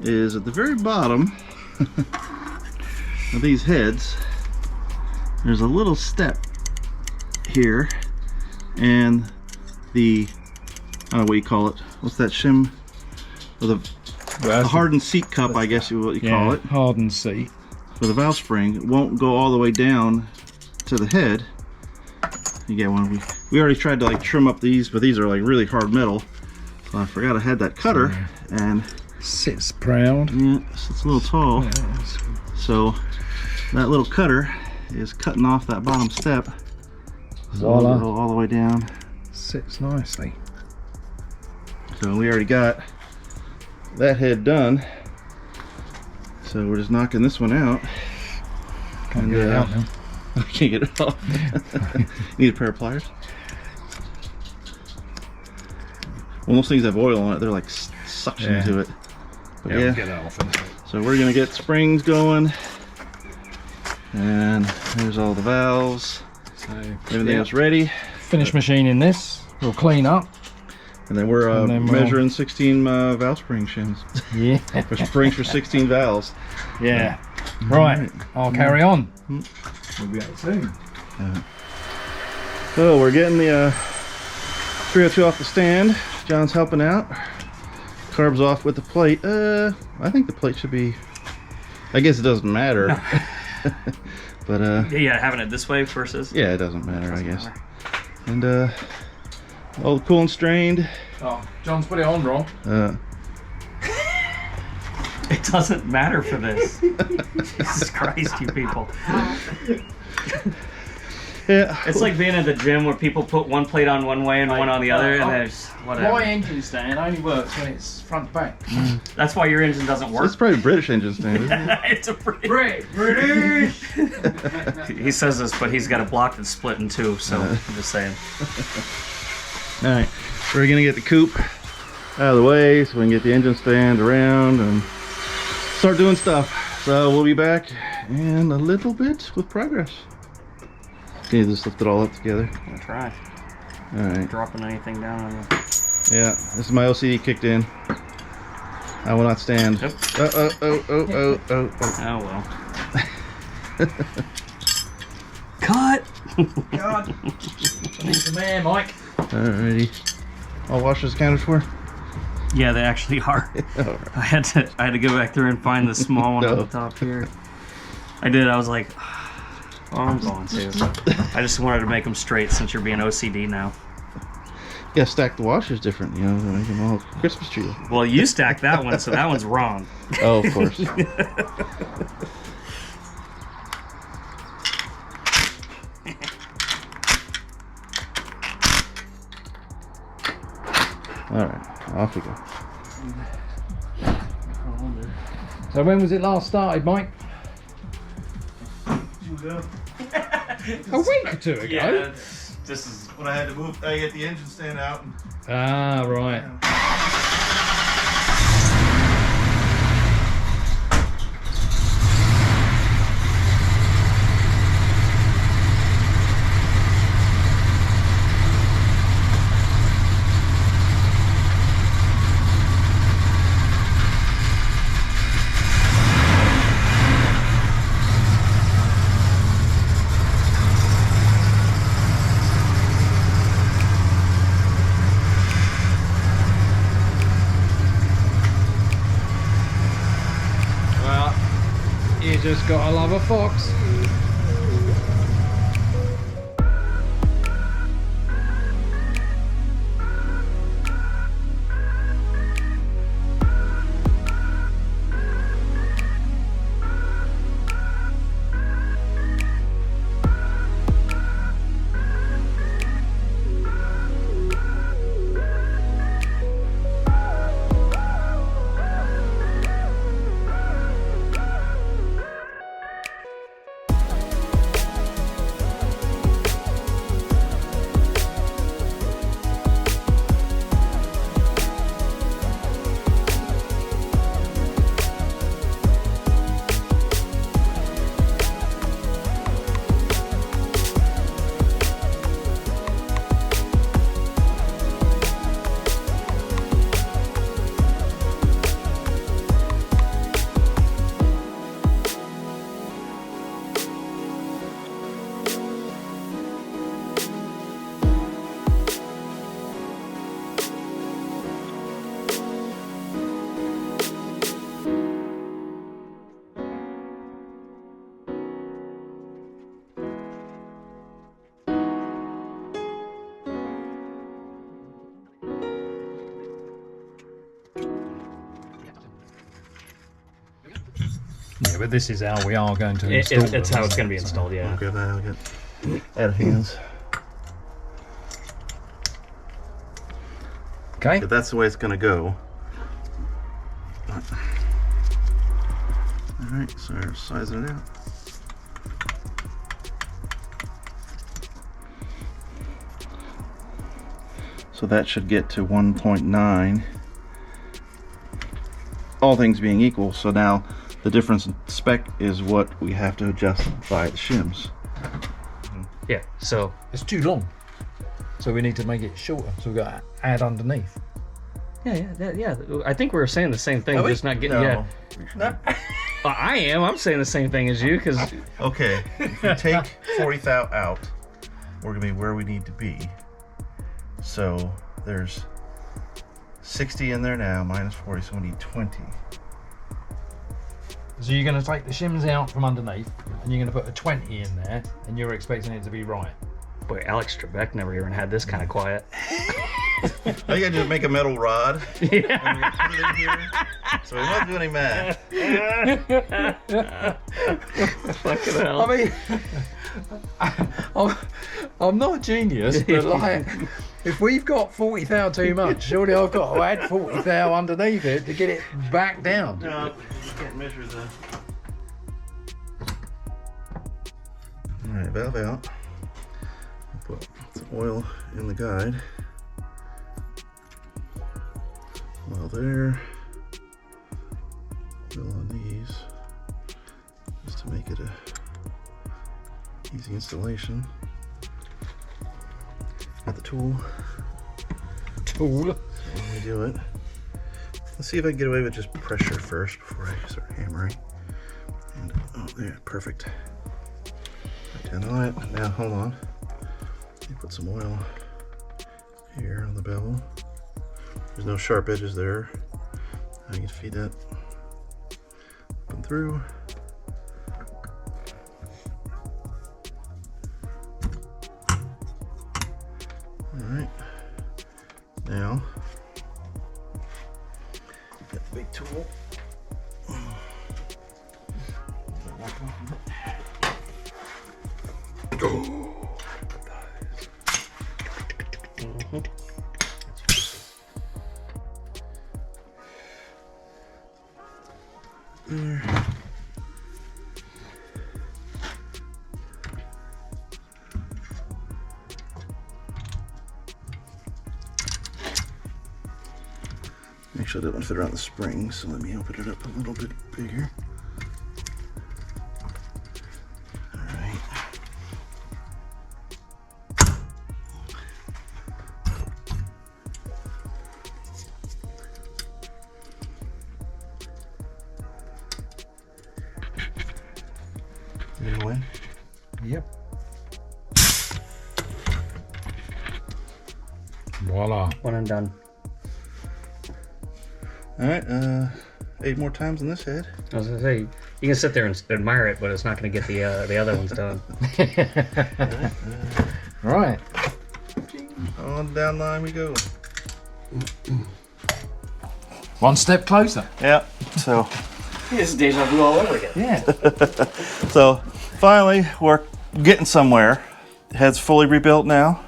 is at the very bottom of these heads. There's a little step here, and the, I don't know what you call it. What's that shim? With a hardened seat cup, I guess is what you call it. Hardened seat. With a valve spring, it won't go all the way down to the head. You get one. We already tried to like trim up these, but these are like really hard metal. So I forgot I had that cutter, and sits proud. Yeah, it's a little tall. Yes. So that little cutter is cutting off that bottom step. So Voila. it'll go all the way down. Sits nicely. So we already got that head done. So we're just knocking this one out. Can't get it out now. I can't get it off. Need a pair of pliers. When those things have oil on it, they're like suction to it. But yeah, get that off. So we're gonna get springs going, and there's all the valves. So everything else ready. Finish machining this. We'll clean up. And then we're measuring 16 valve spring shims. Yeah. For springs for 16 valves. Yeah. Right. I'll carry on. We'll be out soon. So we're getting the 302 off the stand. John's helping out. Carbs off with the plate. I think the plate should be, I guess it doesn't matter. But yeah, having it this way versus, yeah, it doesn't matter, I guess. And all the coolant strained. Oh, John's put it on wrong. it doesn't matter for this. Jesus Christ, you people. Yeah. It's like being at the gym where people put one plate on one way and one on the other, and there's whatever. My engine stand only works when it's front to back. That's why your engine doesn't work. It's probably a British engine stand, isn't it? It's a British. He says this, but he's got a block that's split in two, so I'm just saying. Alright, we're gonna get the coupe out of the way so we can get the engine stand around and start doing stuff. So we'll be back in a little bit with progress. Can you just lift it all up together? I'm gonna try. Alright. Dropping anything down on you. Yeah, this is my OCD kicked in. I will not stand. Nope. Oh well. Cut! God. Need some air, Mike. Alrighty. All washers accounted for? Yeah, they actually are. Right. I had to go back through and find the small one on the top here. I did. I was like, oh, I'm going to. I just wanted to make them straight since you're being OCD now. You gotta stack the washers different, you know, to make them all Christmas tree. Well, you stacked that one, so that one's wrong. Oh, of course. Alright, off we go. So when was it last started, Mike? A week or two ago? Yeah, this is When I had to move, I get the engine stand out. Ah, right. You just gotta love a fox. Yeah, but this is how we are going to install them. It's how it's going to be installed, yeah. Okay, I'll get out of hands. Okay. If that's the way it's going to go. Alright, so we're sizing it out. So that should get to 1.9, all things being equal. So now the difference in spec is what we have to adjust by the shims. Yeah, so It's too long. So we need to make it shorter. So we've got to add underneath. yeah. I think we were saying the same thing, just not getting. No. Yeah, I am. I'm saying the same thing as you because Okay, if we take 40 thou out, we're gonna be where we need to be. So there's 60 in there now, minus 40, so we need 20. So you're going to take the shims out from underneath and you're going to put a 20 in there and you're expecting it to be right. boy, Alex Trebek never even had this kind of quiet. All you gotta do is make a metal rod. Yeah. And we put it in here. So we don't do any math. Fucking hell. I mean, I'm not a genius, but like, if we've got 40 thou too much, surely I've got to add 40 thou underneath it to get it back down. No, you can't measure the. Alright, valve out. Put some oil in the guide. Oil there. Oil on these. Just to make it a easy installation. Got the tool. Tool. So when we do it, let's see if I can get away with just pressure first before I start hammering. And oh, there, perfect. Right down on it. Now hold on. Let me put some oil here on the bevel. There's no sharp edges there. I can feed that up and through. Alright. Now, got the big tool. There. Actually, I don't want to fit around the spring, so let me open it up a little bit bigger. Alright. You gonna win? Yep. Voila. One and done. Alright, 8 more times on this head. I was gonna say you can sit there and admire it, but it's not gonna get the other ones done. Right. On down line we go. One step closer. Yeah, so It's deja vu all over again. Yeah. so finally we're getting somewhere. The head's fully rebuilt now.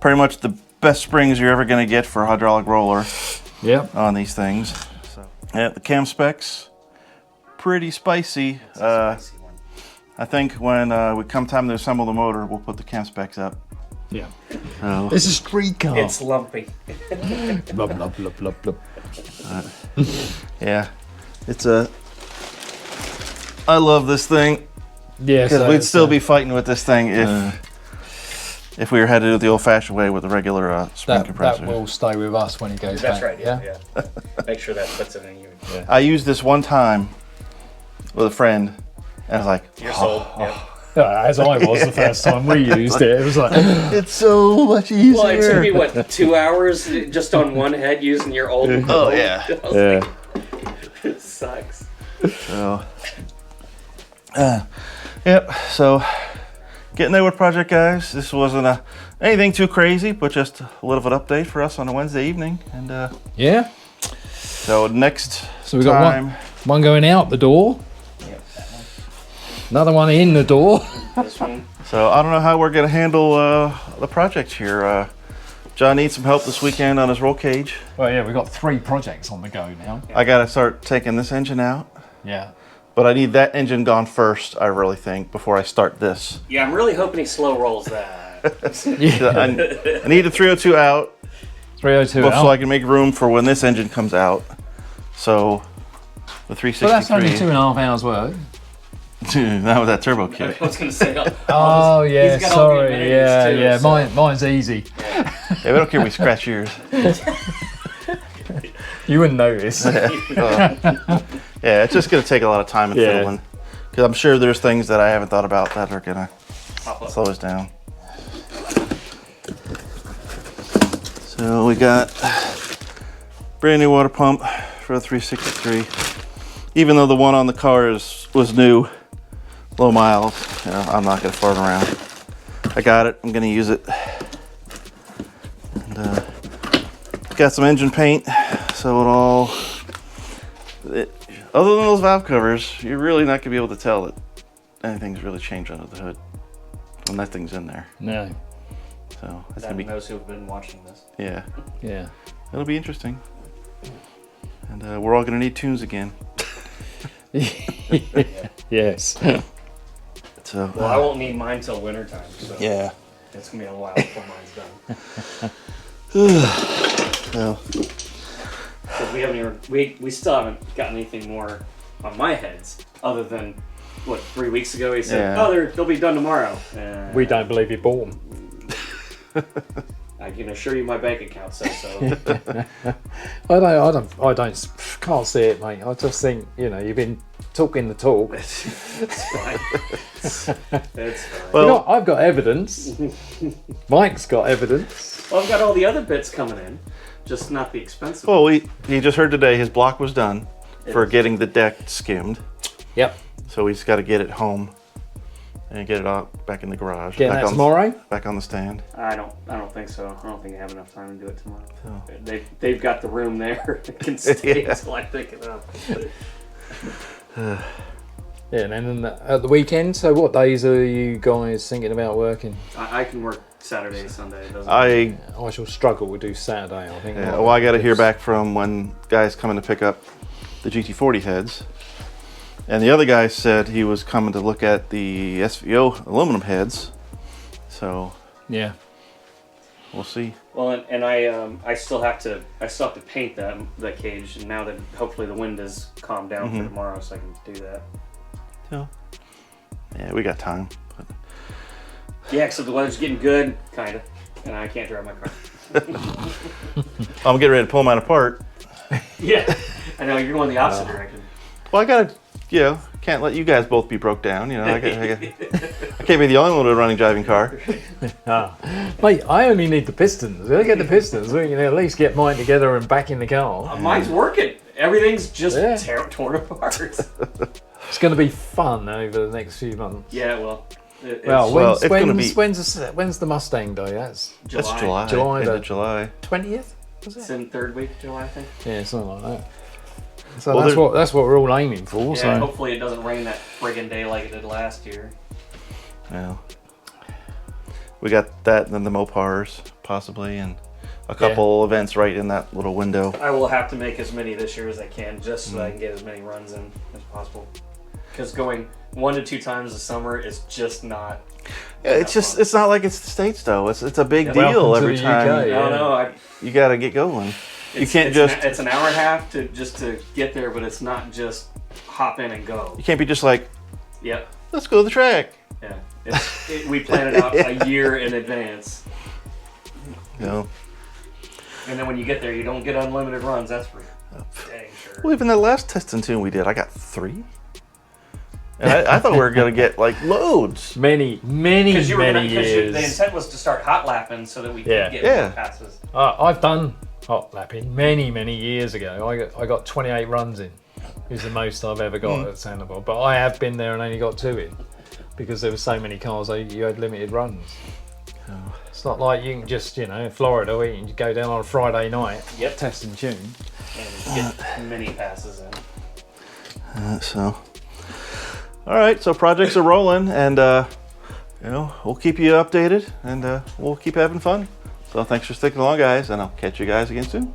Pretty much the best springs you're ever gonna get for a hydraulic roller. Yep. On these things. So, yeah, the cam specs, pretty spicy. I think when we come time to assemble the motor, we'll put the cam specs up. Yeah. So, It's a street car. It's lumpy. Blub, blub, blub, blub, blub. yeah, it's a. I love this thing Yeah. because we'd still be fighting with this thing if we were headed the old-fashioned way with a regular spring compressor. That will stay with us when it goes That's back. right. Yeah. Make sure that puts it in you. Yeah. I used this one time with a friend, and I was like, You're sold. Yep. As I was the first time we used it. It was like, it's so much easier. Well, it took me what 2 hours just on one head using your old. Oh, yeah. yeah. It sucks. So, yep. So, getting there with project, guys. This wasn't anything too crazy, but just a little bit of an update for us on a Wednesday evening. And yeah. so next So we got time, one going out the door. Yep. Another one in the door. This one. So I don't know how we're gonna handle the project here. John needs some help this weekend on his roll cage. Well, yeah, we've got 3 projects on the go now. I gotta start taking this engine out. Yeah. But I need that engine gone first, I really think, before I start this. Yeah, I'm really hoping he slow rolls that. I need the 302 out 302 so I out. can make room for when this engine comes out. So the 363. But that's only 2.5 hours work. Not with that turbo kit. I was going to say. Oh, yeah, he's got all the sorry. amenities Yeah, too, yeah. so- Mine's easy. Yeah, we don't care if we scratch yours. You wouldn't notice. Yeah, it's just gonna take a lot of time and fiddling. Because I'm sure there's things that I haven't thought about that are gonna slow us down. So we got brand new water pump for the 363. Even though the one on the car was new, low miles, you know, I'm not gonna fart around. I got it, I'm gonna use it. And got some engine paint, so other than those valve covers, you're really not gonna be able to tell that anything's really changed under the hood when that thing's in there. No. So that's That gonna be, knows who've been watching this. yeah, Yeah. it'll be interesting. And we're all gonna need tunes again. Yes. So Well, I won't need mine till wintertime, so yeah. it's going to be a while before mine's done. So, Because we haven't even, we still haven't gotten anything more on my heads, other than, what, 3 weeks ago he said, Yeah. oh, they'll be done tomorrow. We don't believe you bought them. I can assure you my bank account says so. I can't see it, mate. I just think, you've been talking the talk. It's fine. It's fine. well, I've got evidence. Mike's got evidence. Well, I've got all the other bits coming in, just not the expensive well, ones. he just heard today his block was done for getting the deck skimmed. Yep. So we just got to get it home and get it out back in the garage. Getting back that on, tomorrow? Back on the stand. I don't think so. I don't think I have enough time to do it tomorrow. Oh. They've got the room there. It can stay Yeah. until I pick it up. Yeah, and then at the weekend, so what days are you guys thinking about working? I can work Saturday, Sunday. It doesn't I shall struggle to do Saturday, I think. Yeah, well, I got to hear back from when guys coming to pick up the GT40 heads. And the other guy said he was coming to look at the SVO aluminum heads. So Yeah. we'll see. Well, and I still have to paint that cage, and now that hopefully the wind has calmed down for tomorrow, so I can do that. So, yeah, we got time. But Yeah, except the weather's getting good, kind of, and I can't drive my car. I'm getting ready to pull mine apart. Yeah, I know you're going the opposite direction. Well, I got to, can't let you guys both be broke down. I can't be the only one with a running driving car. Mate, I only need the pistons. If I get the pistons, we can at least get mine together and back in the car. Mine's working. Everything's just Yeah. torn apart. It's going to be fun over the next few months. Yeah, well. When's the Mustang Day? That's That's July. July, End the- of July. 20th, was It's it? in third week of July, I think. Yeah, something like that. So Well, that's what we're all aiming for. Yeah, So hopefully it doesn't rain that friggin' day like it did last year. Yeah. We got that and then the Mopars, possibly, and a couple events right in that little window. I will have to make as many this year as I can, just so I can get as many runs in as possible. Because going 1 to 2 times a summer is just not. Yeah, it's not like it's the States though. It's a big Welcome deal to every the time. UK. Yeah. No, You got to get going. it's an hour and a half to get there, but it's not just hop in and go. You can't be just like, Yep. let's go to the track. Yeah. We plan it out a year in advance, You know. and then when you get there, you don't get unlimited runs. That's for dang sure. Well, even that last testing tune we did, I got 3. And I thought we were gonna get like loads. many Because years. the intent was to start hot lapping so that we could Yeah. get Yeah. more passes. I've done hot lapping many years ago. I got 28 runs in. Is the most I've ever got at Sandoval. But I have been there and only got 2 in because there were so many cars. You had limited runs. It's not like you can just in Florida where you can go down on a Friday night, test and tune. And get many passes in. So, All right, so projects are rolling, and you know, we'll keep you updated, and we'll keep having fun. So thanks for sticking along, guys, and I'll catch you guys again soon.